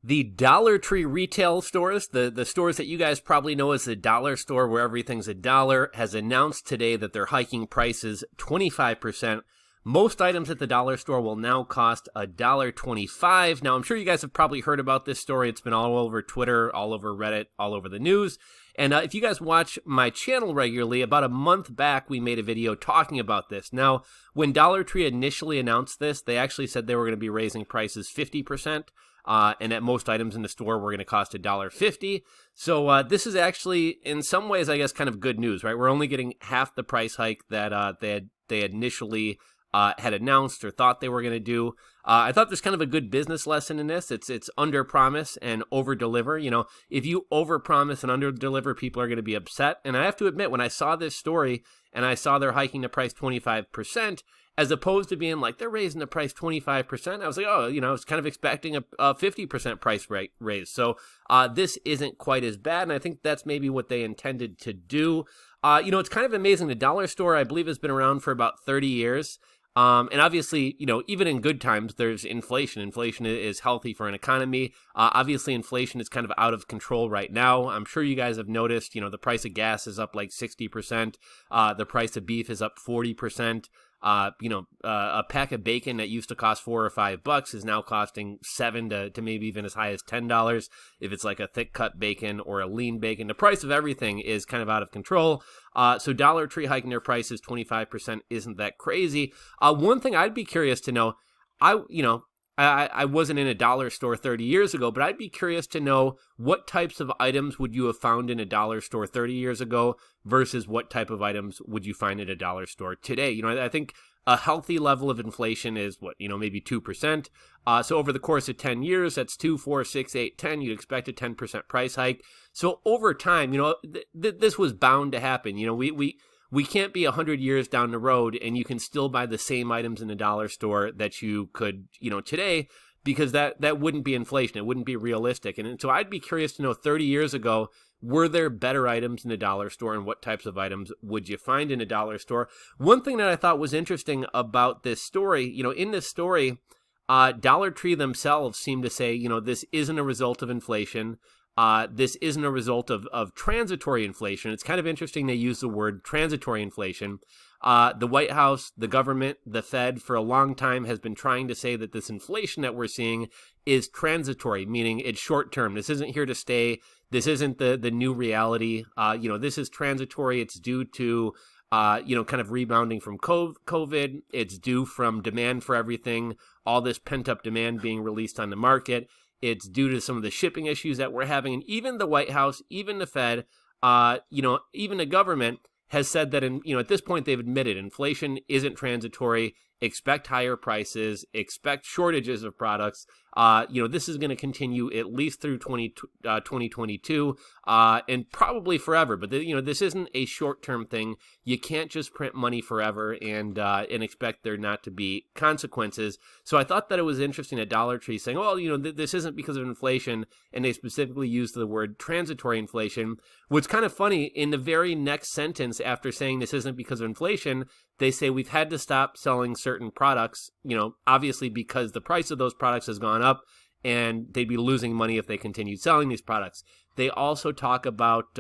The Dollar Tree retail stores, the stores that you guys probably know as the dollar store where everything's a dollar, has announced today that they're hiking prices 25%. Most items at the dollar store will now cost $1.25. Now, I'm sure you guys have probably heard about this story. It's been all over Twitter, all over Reddit, all over the news. And if you guys watch my channel regularly, about a month back, we made a video talking about this. Now, when Dollar Tree initially announced this, they actually said they were going to be raising prices 50%. And at most items in the store were going to cost $1.50. So this is actually, in some ways, I guess, kind of good news, right? We're only getting half the price hike that they initially had announced or thought they were going to do. I thought there's kind of a good business lesson in this. It's under promise and over deliver. You know, if you over promise and under deliver, people are going to be upset. And I have to admit, when I saw this story and I saw they're hiking the price 25%, as opposed to being like, they're raising the price 25%. I was like, oh, you know, I was kind of expecting a 50% price raise. So this isn't quite as bad. And I think that's maybe what they intended to do. You know, it's kind of amazing. The dollar store, I believe, has been around for about 30 years. And obviously, you know, even in good times, there's inflation. Inflation is healthy for an economy. Obviously, inflation is kind of out of control right now. I'm sure you guys have noticed, you know, the price of gas is up like 60%. The price of beef is up 40%. A pack of bacon that used to cost $4 or $5 is now costing $7 to maybe even as high as $10 if it's like a thick cut bacon or a lean bacon. The price of everything is kind of out of control. So Dollar Tree hiking their prices 25% isn't that crazy. One thing I'd be curious to know, I wasn't in a dollar store 30 years ago, but I'd be curious to know what types of items would you have found in a dollar store 30 years ago versus what type of items would you find at a dollar store today. You know, I think a healthy level of inflation is maybe 2%. So over the course of 10 years, that's 2, 4, 6, 8, 10. You'd expect a 10% price hike. So over time, you know, this was bound to happen. You know, we can't be 100 years down the road and you can still buy the same items in a dollar store that you could, you know, today, because that wouldn't be inflation. It wouldn't be realistic. And so I'd be curious to know 30 years ago, were there better items in a dollar store and what types of items would you find in a dollar store? One thing that I thought was interesting about this story, you know, in this story, Dollar Tree themselves seem to say, you know, this isn't a result of inflation. This isn't a result of transitory inflation. It's kind of interesting they use the word transitory inflation. The White House, the government, the Fed, for a long time has been trying to say that this inflation that we're seeing is transitory, meaning it's short term. This isn't here to stay. This isn't the new reality. This is transitory. It's due to kind of rebounding from COVID. It's due from demand for everything, all this pent-up demand being released on the market. It's due to some of the shipping issues that we're having. And even the White House, even the Fed, even the government has said that, at this point, they've admitted inflation isn't transitory. Expect higher prices, expect shortages of products. This is going to continue at least through 2022 and probably forever. But, this isn't a short-term thing. You can't just print money forever and expect there not to be consequences. So I thought that it was interesting that Dollar Tree saying, well, this isn't because of inflation, and they specifically used the word transitory inflation. What's kind of funny, in the very next sentence after saying this isn't because of inflation, they say we've had to stop selling certain products, obviously because the price of those products has gone up and they'd be losing money if they continued selling these products. They also talk about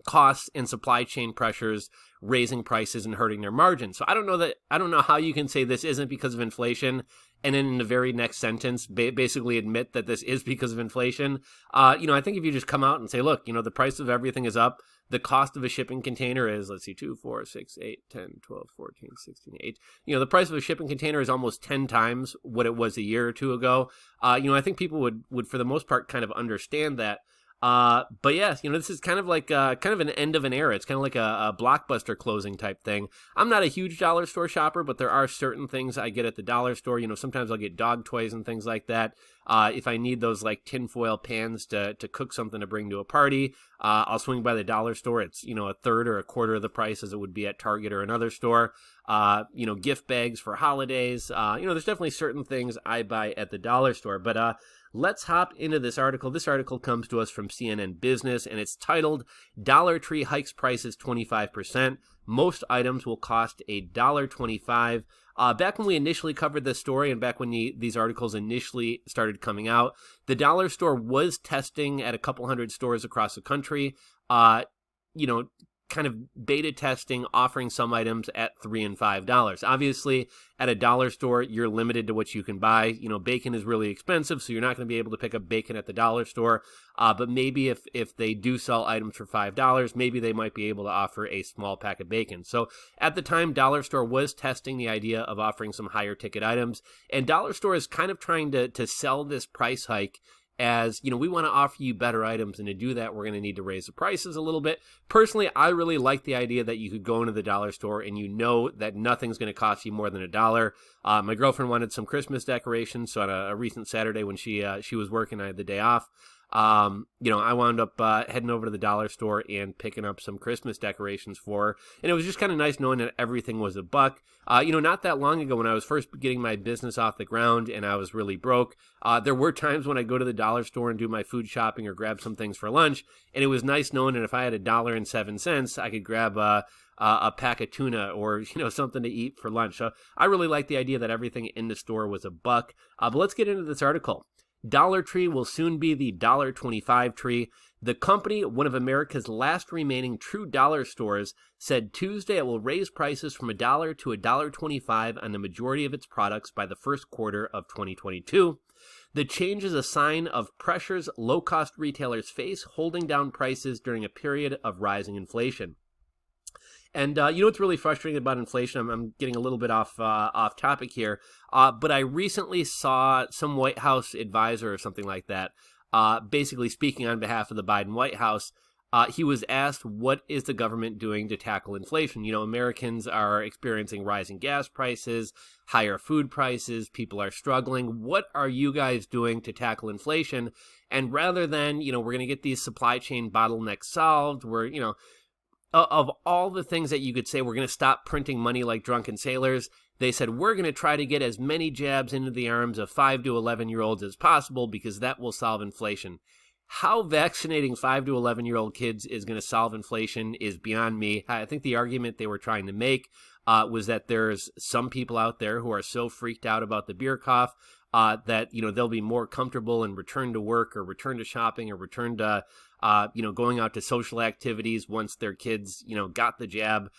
costs and supply chain pressures raising prices and hurting their margins. So I don't know how you can say this isn't because of inflation and then in the very next sentence basically admit that this is because of inflation. I think if you just come out and say, look, the price of everything is up. The cost of a shipping container is, 2, 4, 6, 8, 10, 12, 14, 16, 8. The price of a shipping container is almost 10 times what it was a year or two ago. I think people would for the most part kind of understand that. But yes, this is kind of like kind of an end of an era. It's kind of like a Blockbuster closing type thing. I'm not a huge dollar store shopper, but there are certain things I get at the dollar store. Sometimes I'll get dog toys and things like that. If I need those like tinfoil pans to cook something to bring to a party, I'll swing by the dollar store. It's, a third or a quarter of the price as it would be at Target or another store. Gift bags for holidays. There's definitely certain things I buy at the dollar store, but, let's hop into this article. This article comes to us from CNN Business, and it's titled, Dollar Tree Hikes Prices 25%. Most items will cost $1.25. Back when we initially covered this story and back when these articles initially started coming out, the dollar store was testing at a couple hundred stores across the country, kind of beta testing, offering some items at $3 and $5. Obviously, at a dollar store, you're limited to what you can buy. Bacon is really expensive, so you're not going to be able to pick up bacon at the dollar store. But maybe if they do sell items for $5, maybe they might be able to offer a small pack of bacon. So at the time, dollar store was testing the idea of offering some higher ticket items, and dollar store is kind of trying to sell this price hike as, we want to offer you better items, and to do that, we're going to need to raise the prices a little bit. Personally, I really like the idea that you could go into the dollar store and that nothing's going to cost you more than $1. My girlfriend wanted some Christmas decorations, so on a recent Saturday when she was working, I had the day off. I wound up heading over to the dollar store and picking up some Christmas decorations for her. And it was just kind of nice knowing that everything was $1. Not that long ago when I was first getting my business off the ground and I was really broke, there were times when I go to the dollar store and do my food shopping or grab some things for lunch. And it was nice knowing that if I had $1.07, I could grab a pack of tuna or, something to eat for lunch. So I really like the idea that everything in the store was $1. But let's get into this article. Dollar Tree will soon be the $1.25 tree. The company, one of America's last remaining true dollar stores, said Tuesday it will raise prices from $1 to $1.25 on the majority of its products by the first quarter of 2022. The change is a sign of pressures low-cost retailers face holding down prices during a period of rising inflation. And what's really frustrating about inflation? I'm getting a little bit off topic here, but I recently saw some White House advisor or something like that, basically speaking on behalf of the Biden White House. He was asked, what is the government doing to tackle inflation? Americans are experiencing rising gas prices, higher food prices, people are struggling. What are you guys doing to tackle inflation? And rather than, we're going to get these supply chain bottlenecks solved, of all the things that you could say, we're going to stop printing money like drunken sailors, they said, we're going to try to get as many jabs into the arms of 5 to 11-year-olds as possible because that will solve inflation. How vaccinating 5 to 11-year-old kids is going to solve inflation is beyond me. I think the argument they were trying to make was that there's some people out there who are so freaked out about the beer cough that, they'll be more comfortable and return to work or return to shopping or return to going out to social activities once their kids, got the jab.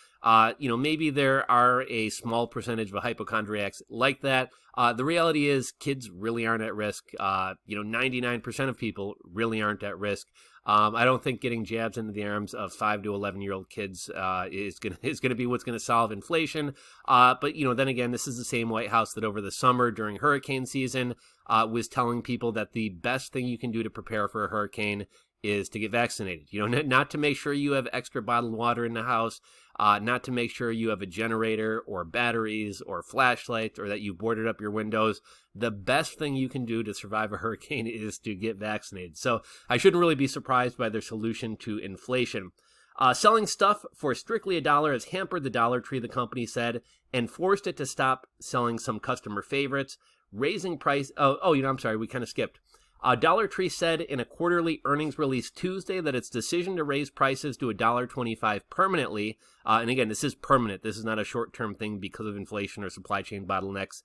Maybe there are a small percentage of hypochondriacs like that. The reality is kids really aren't at risk. 99% of people really aren't at risk. I don't think getting jabs into the arms of 5 to 11-year-old kids is gonna be what's gonna solve inflation. But then again, this is the same White House that over the summer during hurricane season was telling people that the best thing you can do to prepare for a hurricane is to get vaccinated. Not to make sure you have extra bottled water in the house, not to make sure you have a generator or batteries or flashlights or that you boarded up your windows. The best thing you can do to survive a hurricane is to get vaccinated. So I shouldn't really be surprised by their solution to inflation. Selling stuff for strictly $1 has hampered the Dollar Tree, the company said, and forced it to stop selling some customer favorites, raising price. I'm sorry, we kind of skipped. Dollar Tree said in a quarterly earnings release Tuesday that its decision to raise prices to $1.25 permanently, and again, this is permanent, this is not a short-term thing because of inflation or supply chain bottlenecks,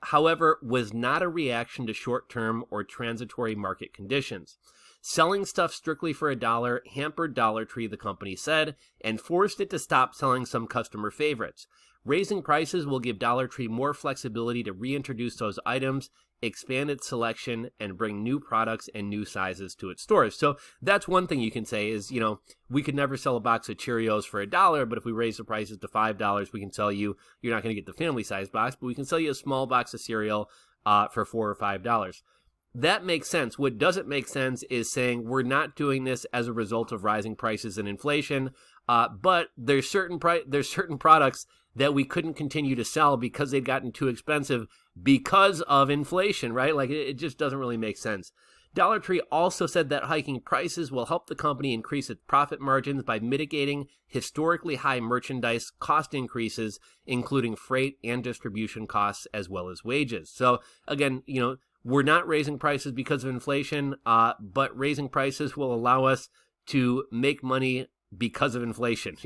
however, was not a reaction to short-term or transitory market conditions. Selling stuff strictly for $1 hampered Dollar Tree, the company said, and forced it to stop selling some customer favorites. Raising prices will give Dollar Tree more flexibility to reintroduce those items, expand its selection, and bring new products and new sizes to its stores. So that's one thing you can say is, we could never sell a box of Cheerios for $1, but if we raise the prices to $5, we can sell you're not going to get the family size box, but we can sell you a small box of cereal for $4 or $5. That makes sense. What doesn't make sense is saying we're not doing this as a result of rising prices and inflation, but there's certain products that we couldn't continue to sell because they'd gotten too expensive because of inflation, right? Like it just doesn't really make sense. Dollar Tree also said that hiking prices will help the company increase its profit margins by mitigating historically high merchandise cost increases, including freight and distribution costs, as well as wages. So again, we're not raising prices because of inflation, but raising prices will allow us to make money because of inflation.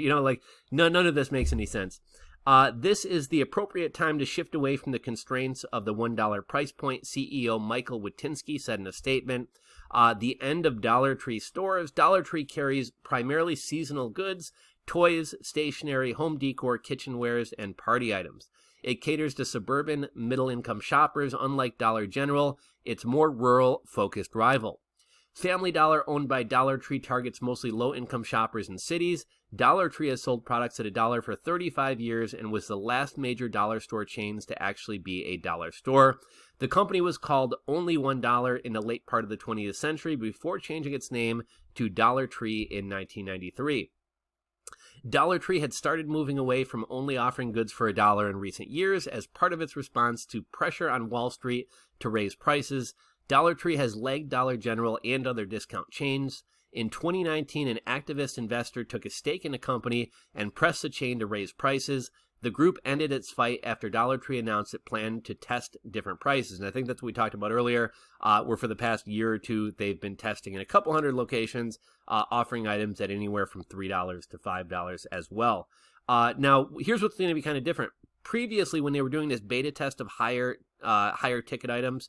None of this makes any sense. This is the appropriate time to shift away from the constraints of the $1 price point, CEO Michael Witinsky said in a statement. The end of Dollar Tree stores. Dollar Tree carries primarily seasonal goods, toys, stationery, home decor, kitchenwares, and party items. It caters to suburban, middle-income shoppers. Unlike Dollar General, its more rural-focused rival. Family Dollar, owned by Dollar Tree, targets mostly low-income shoppers in cities. Dollar Tree has sold products at $1 for 35 years and was the last major dollar store chains to actually be a dollar store. The company was called Only $1 in the late part of the 20th century before changing its name to Dollar Tree in 1993. Dollar Tree had started moving away from only offering goods for $1 in recent years as part of its response to pressure on Wall Street to raise prices. Dollar Tree has lagged Dollar General and other discount chains. In 2019, an activist investor took a stake in the company and pressed the chain to raise prices. The group ended its fight after Dollar Tree announced it planned to test different prices. And I think that's what we talked about earlier, where for the past year or two, they've been testing in a couple hundred locations, offering items at anywhere from $3 to $5 as well. Now, here's what's going to be kind of different. Previously, when they were doing this beta test of higher ticket items,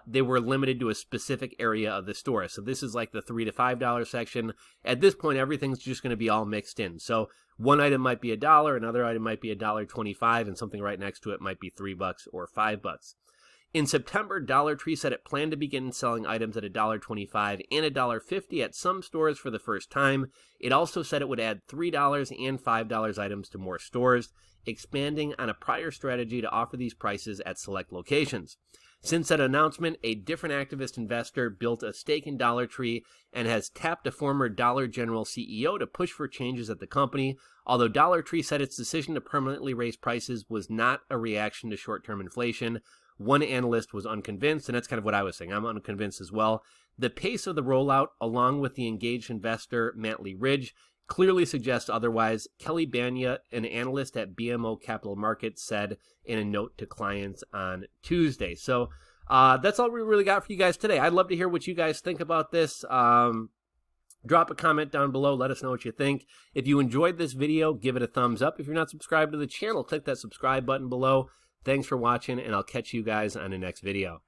they were limited to a specific area of the store. So this is like the $3 to $5 section. At this point, everything's just going to be all mixed in. So one item might be $1, another item might be $1.25, and something right next to it might be $3 or $5. In September, Dollar Tree said it planned to begin selling items at $1.25 and $1.50 at some stores for the first time. It also said it would add $3 and $5 items to more stores, expanding on a prior strategy to offer these prices at select locations. Since that announcement, a different activist investor built a stake in Dollar Tree and has tapped a former Dollar General CEO to push for changes at the company. Although Dollar Tree said its decision to permanently raise prices was not a reaction to short-term inflation, one analyst was unconvinced, and that's kind of what I was saying. I'm unconvinced as well. The pace of the rollout, along with the engaged investor, Mantley Ridge, clearly suggests otherwise. Kelly Banya, an analyst at BMO Capital Markets, said in a note to clients on Tuesday. So that's all we really got for you guys today. I'd love to hear what you guys think about this. Drop a comment down below. Let us know what you think. If you enjoyed this video, give it a thumbs up. If you're not subscribed to the channel, click that subscribe button below. Thanks for watching, and I'll catch you guys on the next video.